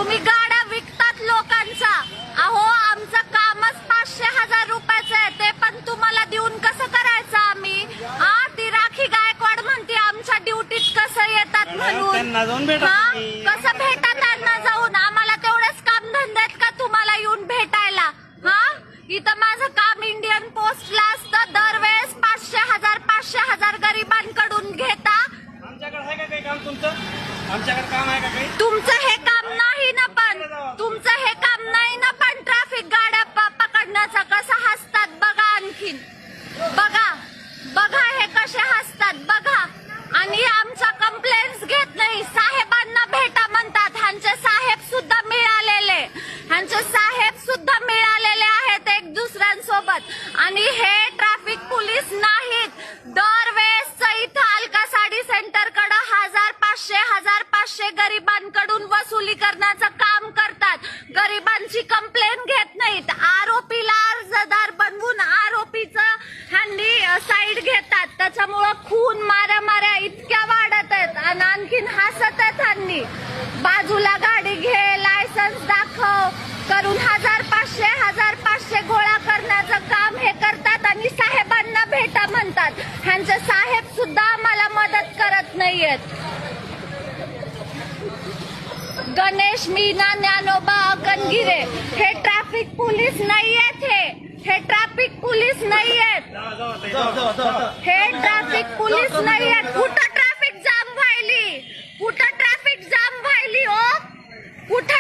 तुम्ही गाड्या विकतात लोकांचा. अहो आमचं कामच 500,000 रुपयाचं आहे, ते पण तुम्हाला देऊन कसं करायचं आम्ही? ती राखी गायकवाड म्हणते आमच्या ड्युटीत कसं येतात म्हणून. कसं भेटा त्यांना जाऊन? आम्हाला तेवढेच काम धंद्यात का तुम्हाला येऊन भेटायला? इथं माझं काम इंडियन पोस्टला असतं, दरवेळेस 500,000 गरिबांकडून घेता. आमच्याकडे आहे का काही काम तुमचं? आमच्याकडे काम आहे का काही? तुमचं हे काम नाही ना, पण तुमचं हे काम नाही ना, पण ट्रॅफिक गाड्या पकडण्याचं कसं हसतात बघा. आणखीन बघा हे कसे हसतात बघा. आणि आमच्या कंप्लेंट्स घेत नाही. साहेबांना भेटा म्हणतात. ह्यांचे साहेब सुद्धा मिळालेले आहेत एक दुसऱ्यांसोबत. आणि हे ट्रॅफिक पोलीस नाहीत. दरवेळेस इथं अलका साडी सेंटर कडे 1,500 गरिबांकडून वसुली करण्याचं काम करतात. गरिबांची कंप्लेंट घेत नाहीत. आरोपीला अर्जदार बनवून आरोपीचं ह्यांनी साईड घेतात. त्याच्यामुळं खून माऱ्या इतक्या वाढत आहेत. आणि आणखीन हसत आहेत ह्यांनी. बाजूला गाडी घे, लायसन्स दाखव करून 1,500 गोळा करण्याचं काम हे करतात. आणि साहेबांना भेटा म्हणतात. ह्यांचे साहेब सुद्धा आम्हाला मदत करत नाहीयेत. गणेश, मीना, ज्ञानोबा, अकनगिरे हे ट्रॅफिक पोलीस नाहीयेत. हे ट्रॅफिक पोलीस नाहीयेत. हे ट्रॅफिक पोलीस नाहीयेत. कुठं ट्रॅफिक जाम व्हायली? कुठं